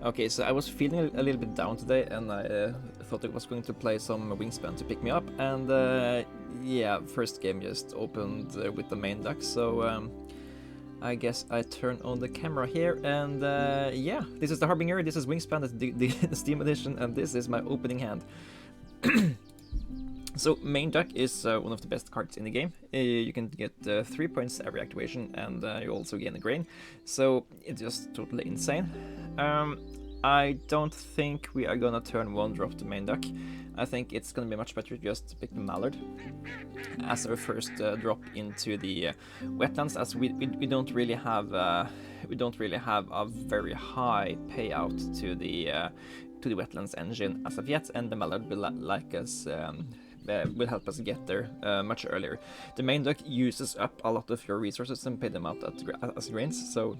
Okay, so I was feeling a little bit down today, and I thought I was going to play some Wingspan to pick me up, and yeah, first game just opened with the main duck, so I guess I turn on the camera here, and yeah, this is the Harbinger, this is Wingspan, the Steam edition, and this is my opening hand. So main duck is one of the best cards in the game. You can get 3 points every activation, and you also gain a grain, so it's just totally insane. I don't think we are gonna turn 1-drop the main duck. I think it's gonna be much better to just pick the mallard as our first drop into the wetlands, as we don't really have a very high payout to the wetlands engine as of yet, and the mallard will will help us get there much earlier. The main duck uses up a lot of your resources and pay them out as grains, so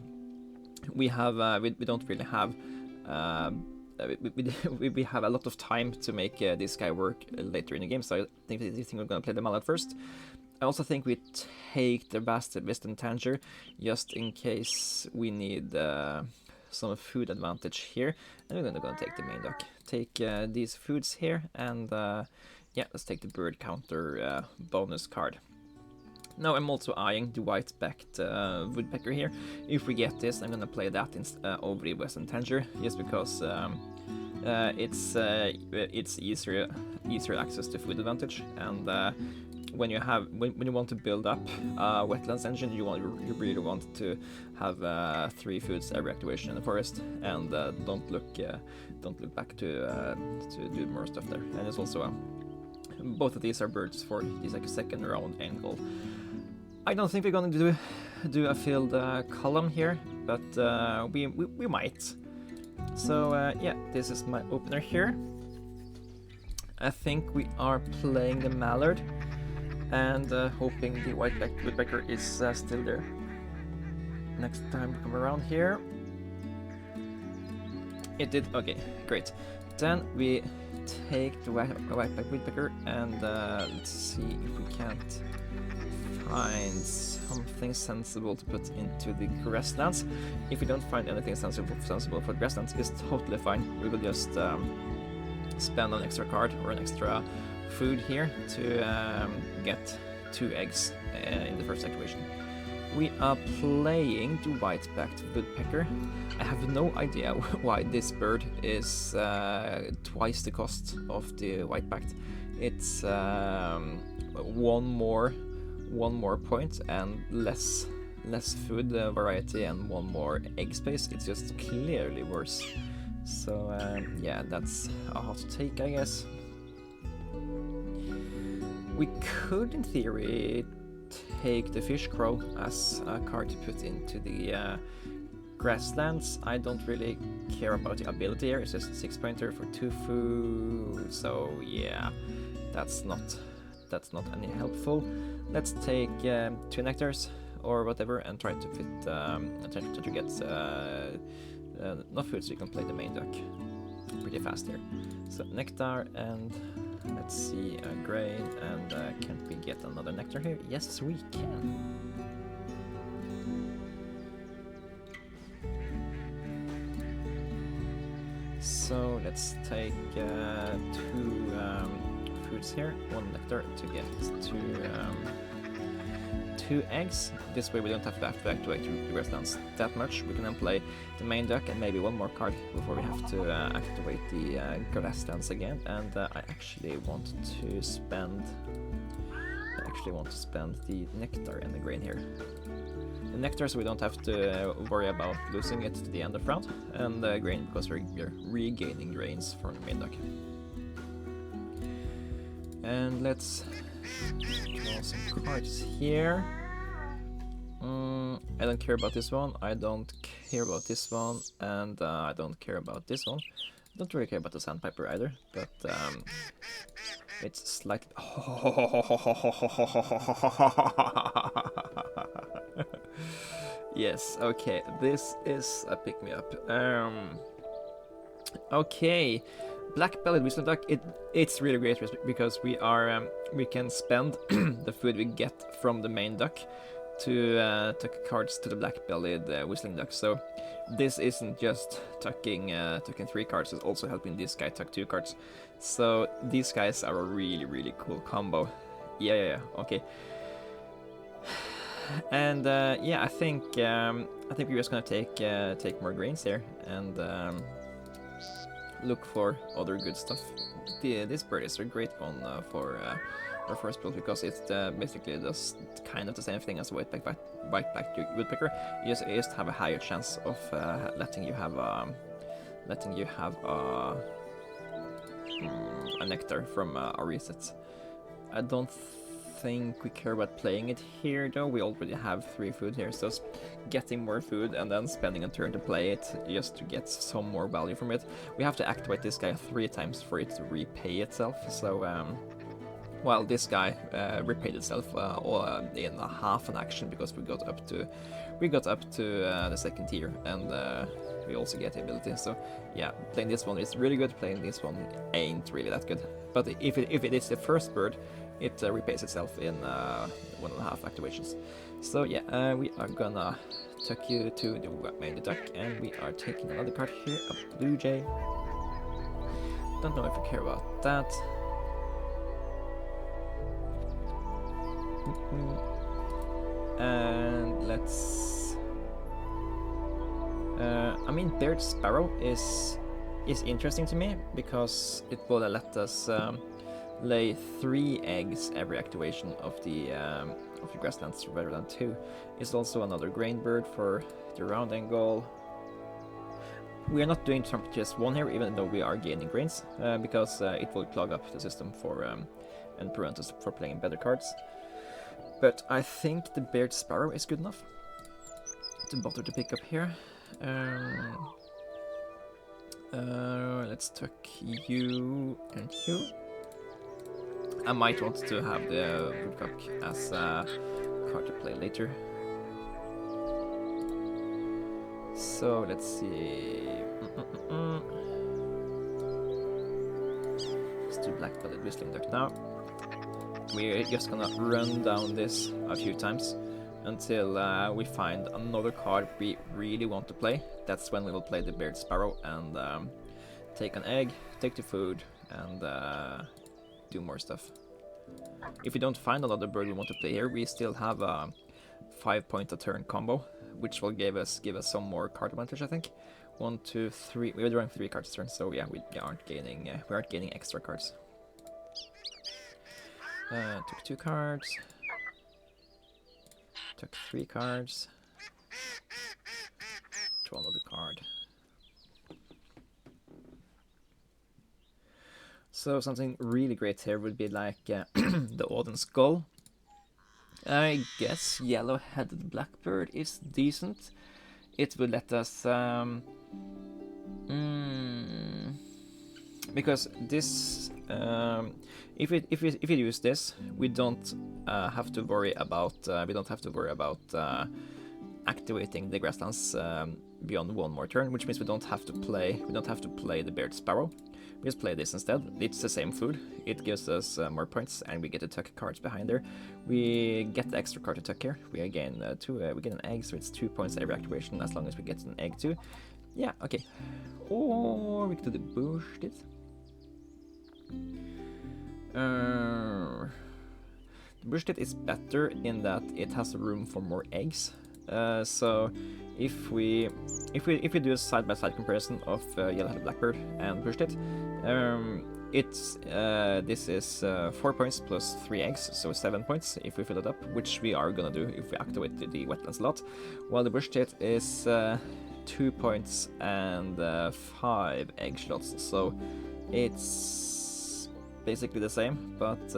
we don't really have we have a lot of time to make this guy work later in the game, so I think we're gonna play the mallard first. I also think we take the Western Tanger just in case we need some food advantage here, and we're gonna take the main duck. Take these foods here, and yeah, let's take the bird counter bonus card. Now I'm also eyeing the white-backed woodpecker here. If we get this, I'm gonna play that over the Western Tanger, just because it's easier access to food advantage, and when you want to build up a wetlands engine, you really want to have 3 foods every activation in the forest, and don't look back to do more stuff there. And it's also both of these are birds for this like second round angle. I don't think we're gonna do a filled column here, but we might. So yeah, this is my opener here. I think we are playing the mallard, and hoping the white-backed woodpecker is still there next time we come around here. It did. Okay, great. Then we take the white-backed woodpecker, and let's see if we can't find something sensible to put into the grasslands. If we don't find anything sensible for the grasslands, it's totally fine. We will just spend an extra card or an extra food here to get 2 eggs in the first activation. We are playing the white-backed woodpecker. I have no idea why this bird is twice the cost of the white-backed. It's one more point and less food variety and 1 more egg space. It's just clearly worse. So yeah, that's a hot take, I guess. We could, in theory, take the fish crow as a card to put into the grasslands. I don't really care about the ability here. It's just a 6-pointer for 2 food. So yeah, that's not any helpful. Let's take 2 nectars or whatever and try to fit to get enough food so you can play the main duck pretty fast here. So nectar, and let's see a grain, and can't we get another nectar here? Yes, we can. So let's take 2 foods here, 1 nectar to get 2 eggs. This way we don't have to activate the grasslands that much. We can then play the main duck and maybe 1 more card before we have to activate the grasslands again. And I actually want to spend the nectar and the grain here. The nectar, so we don't have to worry about losing it to the end of round, and the grain because we're regaining grains for the main duck. And let's draw some cards here. I don't care about this one, I don't care about this one, and I don't care about this one. I don't really care about the sandpiper either, but it's slightly... Yes, okay, this is a pick-me-up. Okay, black-bellied whistling duck. It's really great because we can spend the food we get from the main duck to take cards to the black-bellied whistling duck. So this isn't just tucking 3 cards, it's also helping this guy tuck 2 cards. So these guys are a really cool combo. Yeah, okay. And yeah, I think we're just gonna take more grains here and look for other good stuff. This bird is a great one for first build because it basically does kind of the same thing as a whiteback woodpecker. You just have a higher chance of letting you have a nectar from a reset. I don't think we care about playing it here though. We already have 3 food here, so getting more food and then spending a turn to play it just to get some more value from it. We have to activate this guy 3 times for it to repay itself. So while this guy repaid itself in half an action because we got up to the 2nd tier, and we also get the ability. So yeah, playing this one is really good. Playing this one ain't really that good. But if it is the first bird, it repays itself in 1.5 activations. So yeah, we are gonna tuck you to the main duck, and we are taking another card here, a blue jay. Don't know if I care about that. And let's. I mean, Beard Sparrow is interesting to me because it will let us lay 3 eggs every activation of the grasslands rather than 2. It's also another grain bird for the rounding goal. We are not doing just 1 here, even though we are gaining grains, because it will clog up the system for and prevent us from playing better cards. But I think the Beard Sparrow is good enough to bother to pick up here. Let's tuck you and you. I might want to have the woodcock as a card to play later. So let's see. Let's do black-bellied whistling duck now. We're just gonna run down this a few times until we find another card we really want to play. That's when we will play the Beard Sparrow and take an egg, take the food, and do more stuff. If we don't find another bird we want to play here, we still have a 5-point a turn combo, which will give us some more card advantage, I think. 1, 2, 3. We're drawing 3 cards a turn, so yeah, we aren't gaining extra cards. Took 2 cards. Took 3 cards. Draw another card. So something really great here would be like the Odin Skull. I guess yellow-headed blackbird is decent. It would let us because this if we use this, we don't have to worry about activating the grasslands beyond 1 more turn, which means we don't have to play the Beard Sparrow. We just play this instead. It's the same food. It gives us more points, and we get to tuck cards behind there. We get the extra card to tuck here. We gain we get an egg, so it's 2 points every activation as long as we get an egg too. Yeah, okay. Or we could do the bush. The bush is better in that it has room for more eggs. So if we do a side-by-side comparison of yellow-headed blackbird and bush this is 4 points plus 3 eggs, so 7 points if we fill it up, which we are gonna do if we activate the wetlands a lot. While the bush is 2 points and 5 egg slots, so it's basically the same, but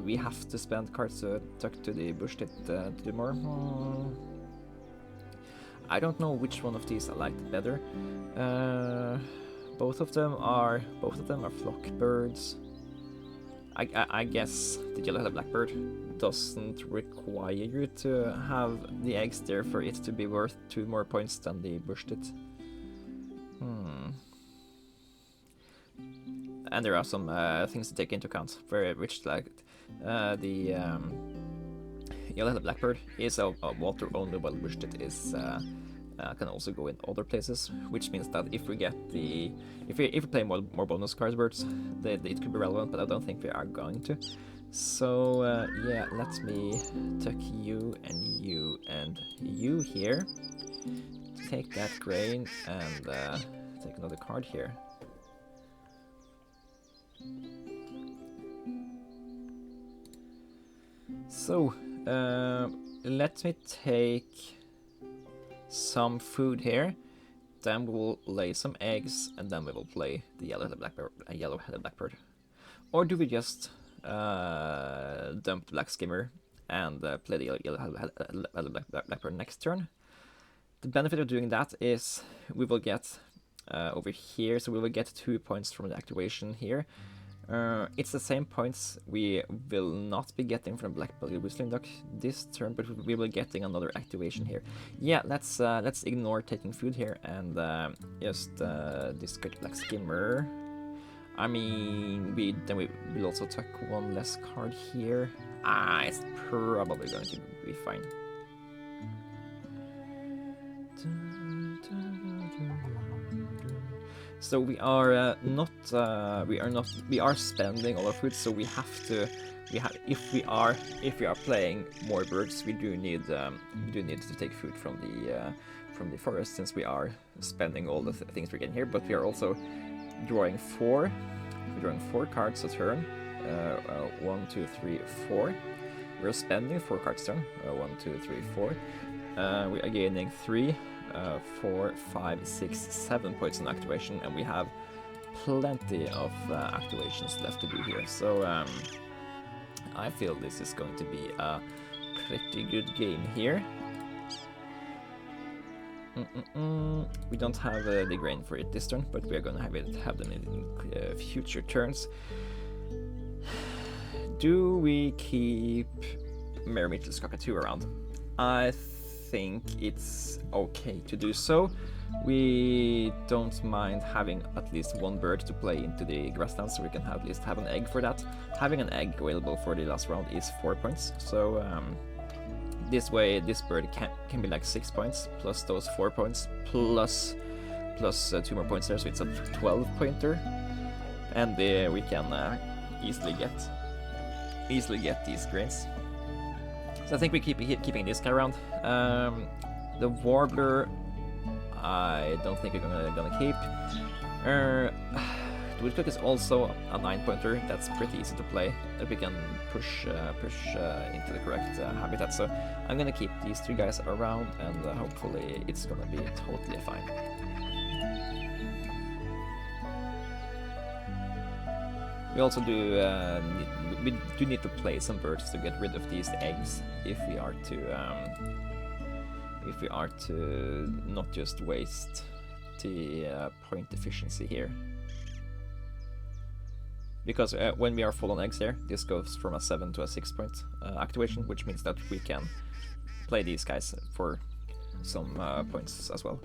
we have to spend cards to tuck to the bush to do more. I don't know which one of these I liked better. Both of them are flock birds. I guess the yellow-headed blackbird doesn't require you to have the eggs there for it to be worth 2 more points than the bush-tit. And there are some things to take into account, which like the yellow-headed blackbird is a water only, while bush-tit is can also go in other places, which means that if we get the if we play more bonus card birds, it could be relevant, but I don't think we are going to. So yeah, let me tuck you and you here. Take that grain and take another card here. So let me take some food here. Then we will lay some eggs, and then we will play the yellow-headed blackbird. Or do we just dump the black skimmer and play the yellow-headed blackbird next turn? The benefit of doing that is we will get over here, so we will get 2 points from the activation here. It's the same points we will not be getting from black-bellied whistling duck this turn, but we will be getting another activation here. Yeah, let's ignore taking food here and just discard black skimmer. I mean, we'll also tuck one less card here. It's probably going to be fine. So we are we are spending all our food, so we have to if we are playing more birds, we do need to take food from the forest, since we are spending all the things we're getting here. But we are also drawing four cards a turn. 1, 2, 3, 4. We're spending 4 cards a turn. 1, 2, 3, 4. We are gaining 3, 4, 5, 6, 7 points on activation, and we have plenty of activations left to do here. So I feel this is going to be a pretty good game here. We don't have the grain for it this turn, but we are going to have them in future turns. Do we keep Mermaid's Cockatoo around? I think it's okay to do so. We don't mind having at least one bird to play into the grasslands, so we can at least have an egg for that. Having an egg available for the last round is 4 points, so this way this bird can be like 6 points, plus those 4 points, plus 2 more points there, so it's a 12 pointer, and we can easily get these grains. So I think we keep keeping this guy around. The warbler, I don't think we're gonna keep. The woodcock is also a 9 pointer. That's pretty easy to play. That we can push into the correct habitat. So I'm gonna keep these 3 guys around, and hopefully it's gonna be totally fine. We also do need to play some birds to get rid of these eggs if we are to not just waste the point efficiency here. Because when we are full on eggs here, this goes from a 7 to a 6 point activation, which means that we can play these guys for some points as well.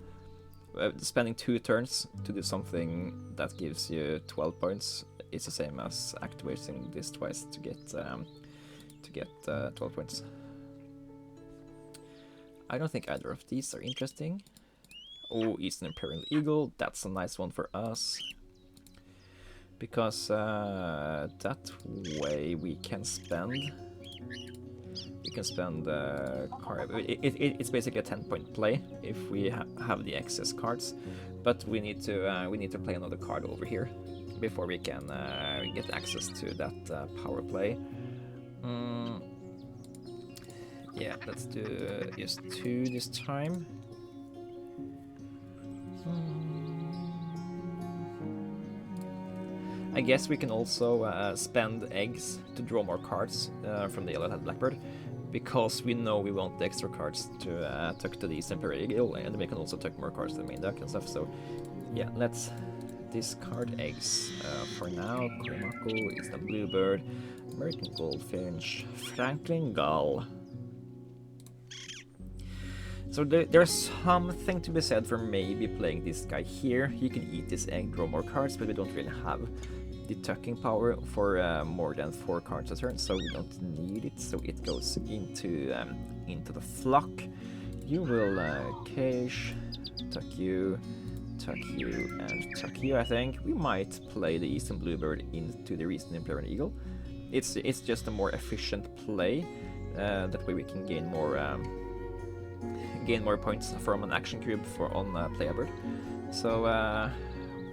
Spending 2 turns to do something that gives you 12 points is the same as activating this twice to get 12 points. I don't think either of these are interesting. Oh, Eastern Imperial Eagle, that's a nice one for us. Because that way we can spend... it's basically a 10-point play if we have the excess cards, but we need to play another card over here before we can get access to that power play. Yeah, let's do just 2 this time. I guess we can also spend eggs to draw more cards from the yellow-headed blackbird, because we know we want the extra cards to tuck to the Eastern Imperial Eagle, and we can also tuck more cards to the main duck and stuff. So yeah, let's discard eggs for now. Koromako, Eastern Bluebird, American Goldfinch, Franklin Gull. So there's something to be said for maybe playing this guy here. He can eat this egg, draw more cards, but we don't really have the tucking power for more than 4 cards a turn, so we don't need it. So it goes into the flock. You will cache, tuck you, and tuck you, I think. We might play the Eastern Bluebird into the Eastern Imperial Eagle. It's just a more efficient play. That way we can gain more points from an action cube on playable. So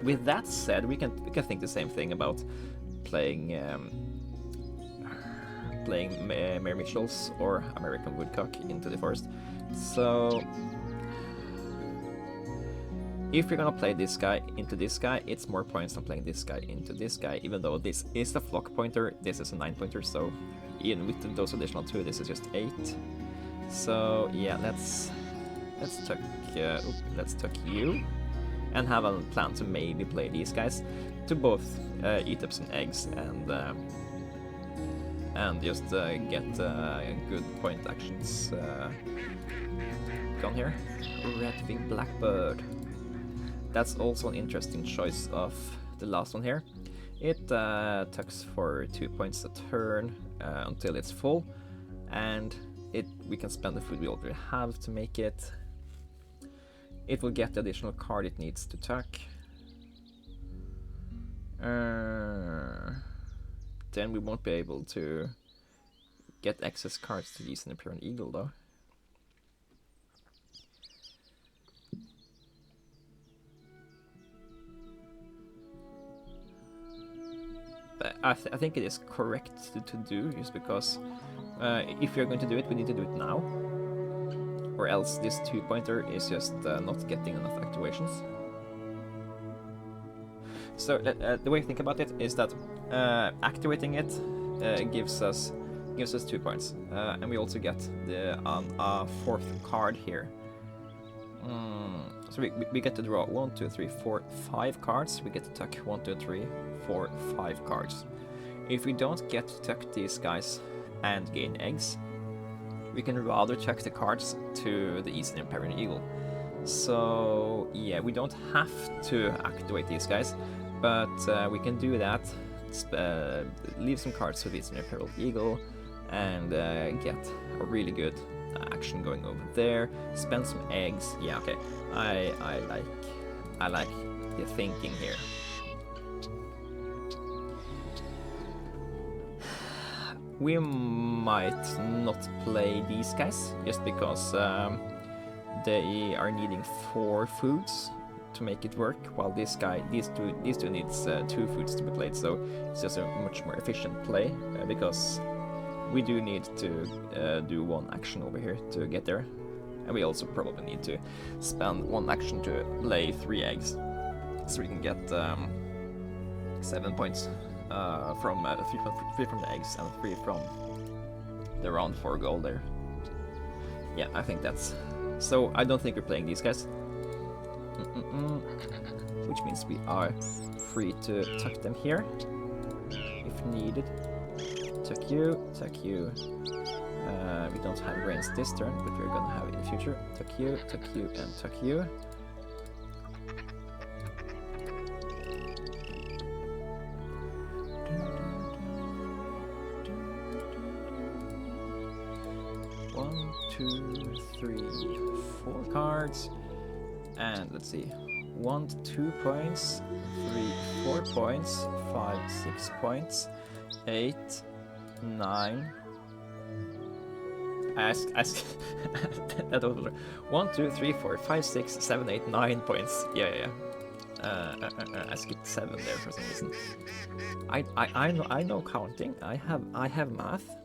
with that said, we can think the same thing about playing Mare Mitchells or American Woodcock into the forest. So if you're gonna play this guy into this guy, it's more points than playing this guy into this guy, even though this is a flock pointer, this is a 9 pointer, so even with those additional 2, this is just 8. So yeah, let's tuck you, and have a plan to maybe play these guys to both eat up some eggs and just get good point actions gone here. Red-winged blackbird. That's also an interesting choice of the last one here. It tucks for 2 points a turn until it's full, and we can spend the food we already have to make it. It will get the additional card it needs to tuck. Then we won't be able to get excess cards to use an Imperial Eagle though. But I think it is correct to do, just because if you're going to do it, we need to do it now. Or else this 2-pointer is just not getting enough activations. So the way to think about it is that activating it gives us 2 points, and we also get the 4th card here. So we get to draw 1, 2, 3, 4, 5 cards. We get to tuck 1, 2, 3, 4, 5 cards. If we don't get to tuck these guys and gain eggs, we can rather tuck the cards to the Eastern Imperial Eagle. So yeah, we don't have to activate these guys, but we can do that. Leave some cards to the Eastern Imperial Eagle and get a really good action going over there. Spend some eggs. Yeah, okay. I like the thinking here. We might not play these guys just because they are needing 4 foods to make it work, while these two needs 2 foods to be played. So it's just a much more efficient play because we do need to do 1 action over here to get there, and we also probably need to spend 1 action to lay 3 eggs, so we can get 7 points from 3 from the eggs and 3 from the round 4 gold there. Yeah, I think that's... So I don't think we're playing these guys. Which means we are free to tuck them here if needed. Tuck you. We don't have brains this turn, but we're gonna have it in the future. Tuck you, and tuck you. One, 2, 3, 4 cards. And let's see. 1, 2 points, 3, 4 points, 5, 6 points, 8, 9. Ask that was 1, 2, 3, 4, 5, 6, 7, 8, 9 points. Yeah. I skipped 7 there for some reason. I know counting. I have math.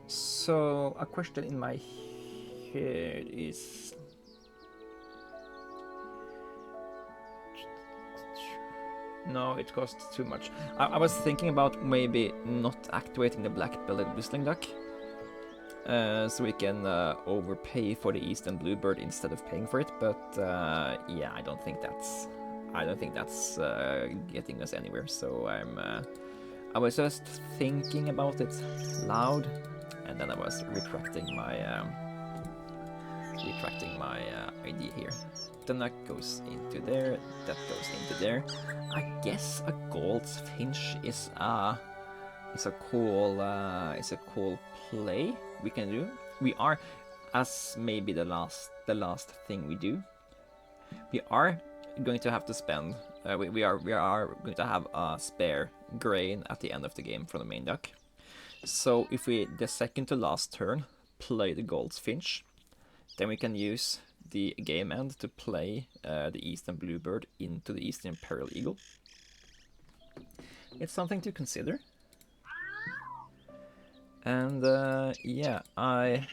So a question in my head is, no, it costs too much. I was thinking about maybe not activating the black-bellied whistling duck, so we can overpay for the Eastern Bluebird instead of paying for it. But yeah, I don't think that's getting us anywhere. So I was just thinking about it loud, and then I was retracting my retracting my idea here. The nut goes into there, that goes into there. I guess a goldfinch is a cool play we can do. We are, as maybe the last thing we do, we are going to have to spend. We are going to have a spare grain at the end of the game from the main deck. So if we, the second to last turn, play the goldfinch, then we can use the game end to play the eastern bluebird into the eastern imperial eagle. It's something to consider. And yeah, I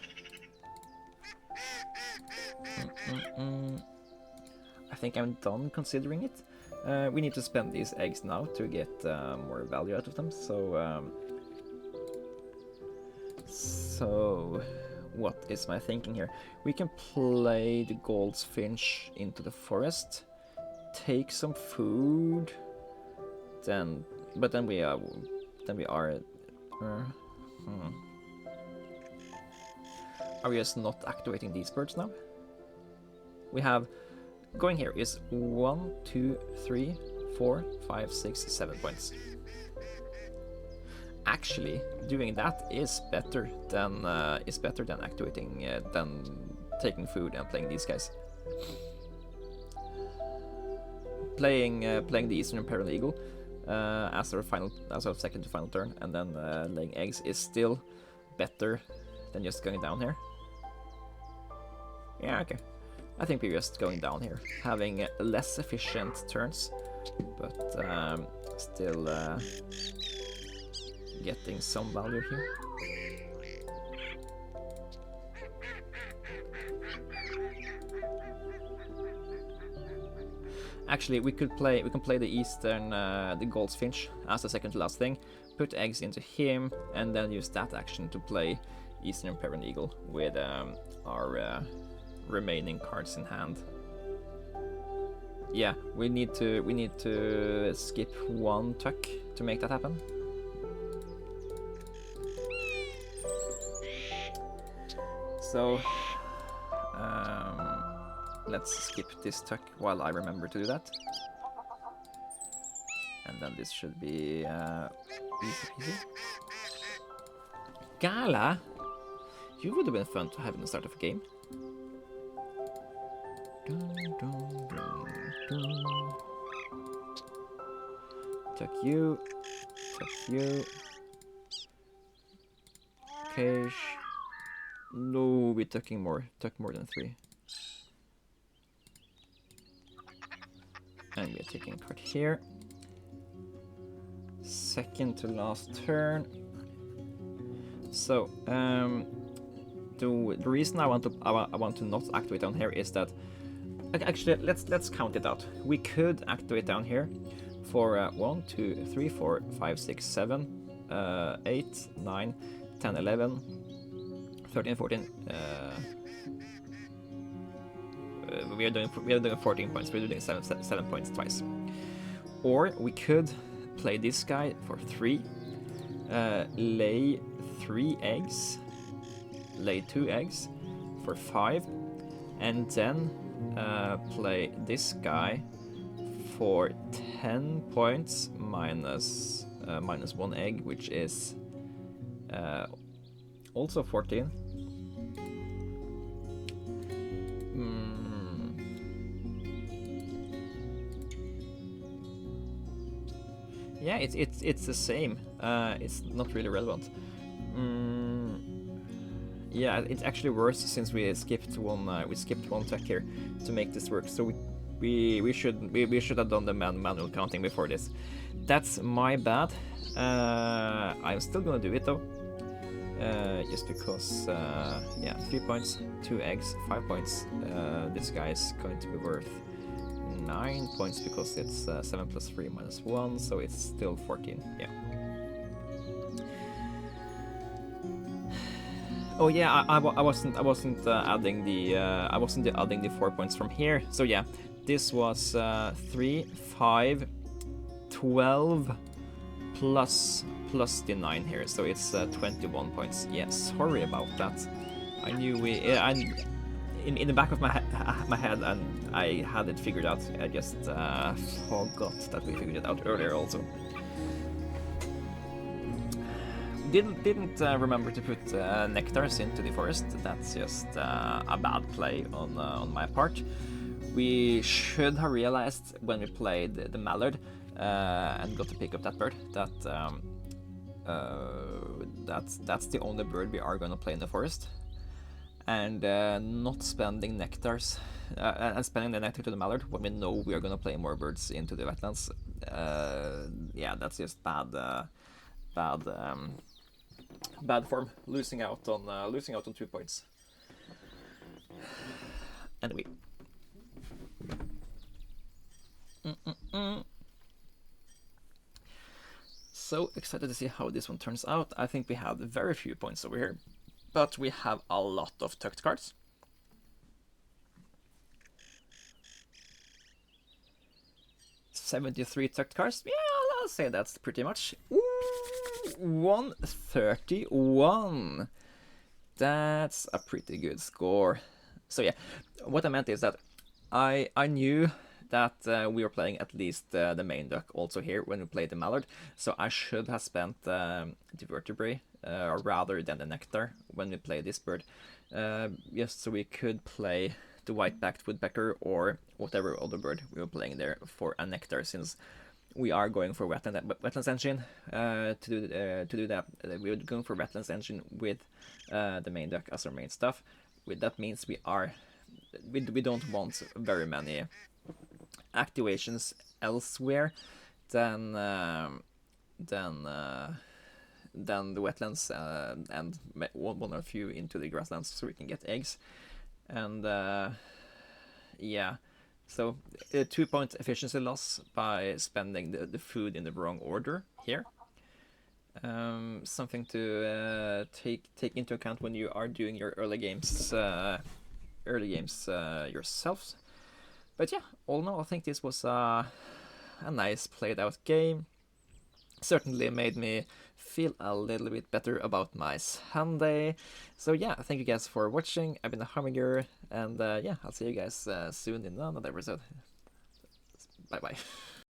think I'm done considering it. We need to spend these eggs now to get more value out of them. So what is my thinking here? We can play the goldfinch into the forest, take some food, then we are. Are we just not activating these birds now? We have going here is 1, 2, 3, 4, 5, 6, 7 points. Actually, doing that is better than activating than taking food and playing these guys. Playing the Eastern Imperial Eagle as our second to final turn, and then laying eggs is still better than just going down here. Yeah, okay. I think we're just going down here, having less efficient turns, but still getting some value here. Actually, we can play the Eastern, the goldfinch as the second to last thing, put eggs into him, and then use that action to play Eastern Imperial Eagle with our remaining cards in hand. Yeah, we need to skip one tuck to make that happen. So let's skip this tuck while I remember to do that. And then this should be easy peasy. Gala! You would have been fun to have in the start of a game. Dun, dun, dun, dun. Tuck you. Cash. No, we're tucking more. Tuck more than 3. And we're taking a card here. Second to last turn. So, the reason I want to not activate down here is that actually let's count it out. We could activate down here for 1, 2, 3, 4, 5, 6, 7, 8, 9, 10, 11, 13, 14. We are doing 14 points. We're doing 7 points twice. Or we could play this guy for 3, lay 3 eggs, lay 2 eggs for 5, and then play this guy for 10 points minus 1 egg, which is also 14. Yeah, it's the same. It's not really relevant. Yeah, it's actually worse since we skipped one tuck here to make this work. So we should have done the manual counting before this. That's my bad. I'm still gonna do it though. Just because yeah, 3 points, 2 eggs, 5 points. This guy is going to be worth 9 points because it's 7 plus 3 minus 1, so it's still 14. Yeah. Oh yeah, I wasn't adding the 4 points from here. So yeah, this was 3, 5, 12 plus the 9 here, so it's 21 points. Yeah, sorry about that. I knew in the back of my head, and I had it figured out. I just forgot that we figured it out earlier also. Didn't remember to put nectars into the forest. That's just a bad play on my part. We should have realized when we played the mallard and got to pick up that bird that that's the only bird we are gonna play in the forest, and not spending nectars and spending the nectar to the mallard when we know we are gonna play more birds into the wetlands. Yeah, that's just bad form. Losing out on 2 points. Anyway. So excited to see how this one turns out. I think we have very few points over here, but we have a lot of tucked cards. $73 tucked cards. Yeah, I'll say that's pretty much. Ooh, 131. That's a pretty good score. So yeah, what I meant is that I knew that we were playing at least the main duck also here when we played the mallard, so I should have spent the vertebrae rather than the nectar when we played this bird, just so we could play the white-backed woodpecker or whatever other bird we were playing there for a nectar, since we are going for wetlands engine to do that. We're going for wetlands engine with the main duck as our main stuff. That means we don't want very many activations elsewhere than the wetlands and one or a few into the grasslands, so we can get eggs. And yeah, so 2-point efficiency loss by spending the food in the wrong order here. Something to take into account when you are doing your early games yourselves. But yeah, all in all, I think this was a nice played out game. Certainly made me feel a little bit better about my Sunday. So yeah, thank you guys for watching. I've been the Harbinger, and yeah, I'll see you guys soon in another episode. Bye bye.